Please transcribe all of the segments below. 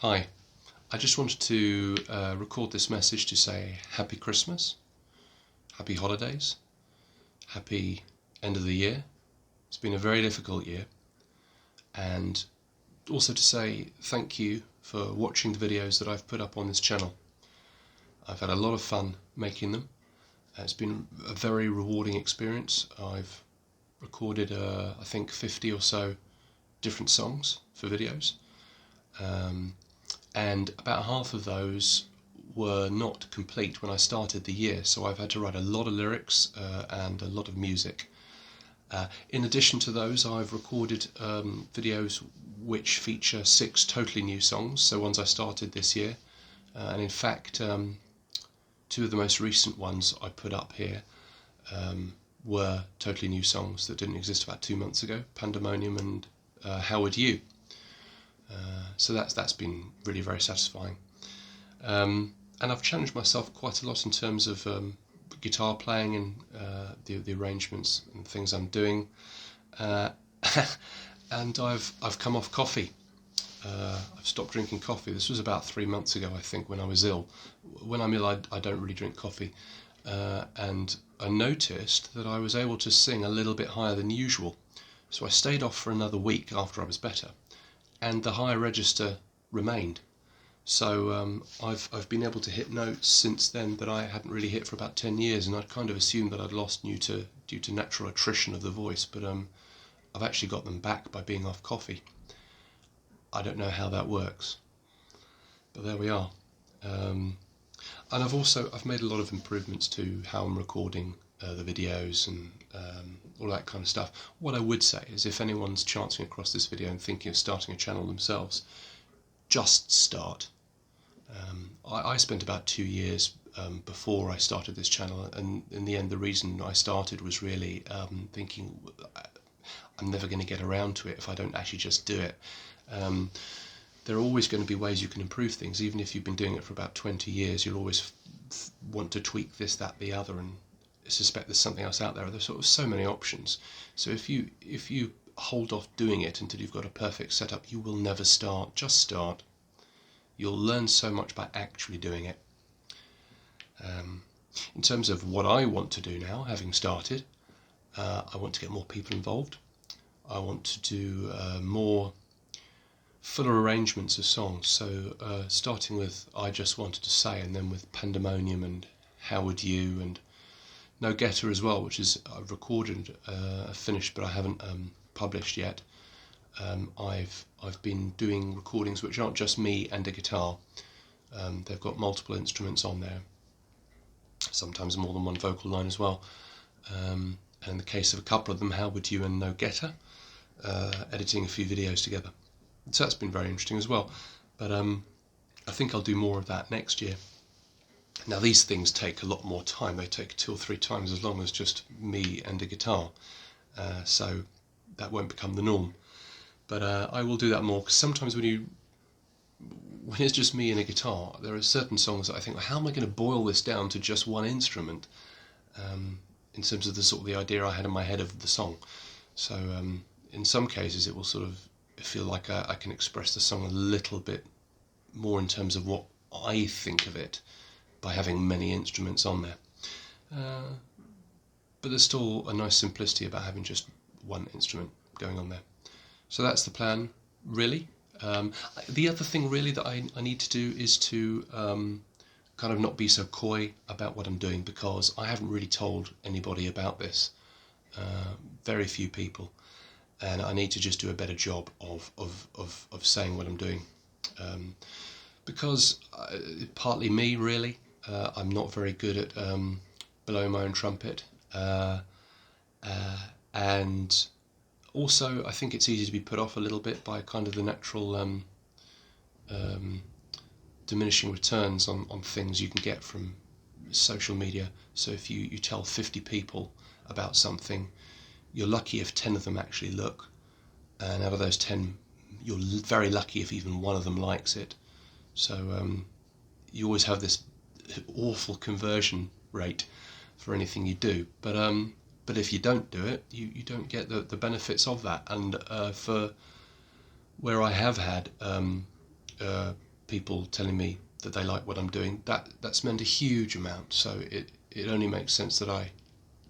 Hi, I just wanted to record this message to say Happy Christmas, Happy Holidays, Happy End of the Year. It's been a very difficult year, and also to say thank you for watching the videos that I've put up on this channel. I've had a lot of fun making them. It's been a very rewarding experience. I've recorded I think 50 or so different songs for videos. And about half of those were not complete when I started the year, so I've had to write a lot of lyrics and a lot of music. In addition to those, I've recorded videos which feature 6 totally new songs, so ones I started this year, and in fact 2 of the most recent ones I put up here were totally new songs that didn't exist about 2 months ago, Pandemonium and How Would You? So that's been really very satisfying. And I've challenged myself quite a lot in terms of guitar playing and the arrangements and things I'm doing. And I've come off coffee. I've stopped drinking coffee. This was about 3 months ago, I think, when I was ill. When I'm ill, I don't really drink coffee. And I noticed that I was able to sing a little bit higher than usual. So I stayed off for another week after I was better, and the higher register remained. So I've been able to hit notes since then that I hadn't really hit for about 10 years, and I'd kind of assumed that I'd lost due to natural attrition of the voice, but I've actually got them back by being off coffee. I don't know how that works, but there we are. And I've made a lot of improvements to how I'm recording the videos and all that kind of stuff. What I would say is, if anyone's chancing across this video and thinking of starting a channel themselves, just start. I spent about 2 years before I started this channel, and in the end the reason I started was really thinking I'm never going to get around to it if I don't actually just do it. There are always going to be ways you can improve things. Even if you've been doing it for about 20 years, you'll always want to tweak this, that, the other, and suspect there's something else out there. There's sort of so many options. So if you hold off doing it until you've got a perfect setup, you will never start. Just start. You'll learn so much by actually doing it. In terms of what I want to do now, having started, I want to get more people involved. I want to do more fuller arrangements of songs. So starting with I Just Wanted to Say, and then with Pandemonium and How Would You, and No Getter as well, which is I've recorded, finished, but I haven't published yet. I've been doing recordings which aren't just me and a guitar. They've got multiple instruments on there, sometimes more than one vocal line as well. And in the case of a couple of them, How Would You and No Getter, editing a few videos together. So that's been very interesting as well. But I think I'll do more of that next year. Now these things take a lot more time. They take 2 or 3 times as long as just me and a guitar. So that won't become the norm. But I will do that more, because sometimes when it's just me and a guitar, there are certain songs that I think, well, how am I going to boil this down to just one instrument, in terms of the idea I had in my head of the song. So in some cases it will sort of feel like I can express the song a little bit more in terms of what I think of it by having many instruments on there. But there's still a nice simplicity about having just one instrument going on there. So that's the plan, really. The other thing really that I need to do is to kind of not be so coy about what I'm doing, because I haven't really told anybody about this. Very few people. And I need to just do a better job of saying what I'm doing. Because partly me, really. I'm not very good at blowing my own trumpet. And also, I think it's easy to be put off a little bit by kind of the natural diminishing returns on things you can get from social media. So if you tell 50 people about something, you're lucky if 10 of them actually look, and out of those 10, you're very lucky if even one of them likes it. So you always have this awful conversion rate for anything you do. But if you don't do it, you don't get the benefits of that. And for where I have had people telling me that they like what I'm doing, that's meant a huge amount. So it only makes sense that I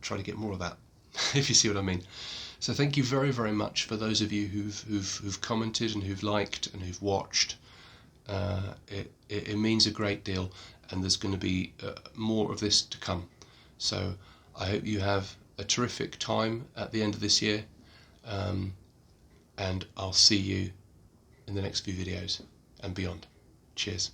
try to get more of that, if you see what I mean. So thank you very, very much for those of you who've commented and who've liked and who've watched. It means a great deal, and there's going to be more of this to come. So I hope you have a terrific time at the end of this year, and I'll see you in the next few videos and beyond. Cheers.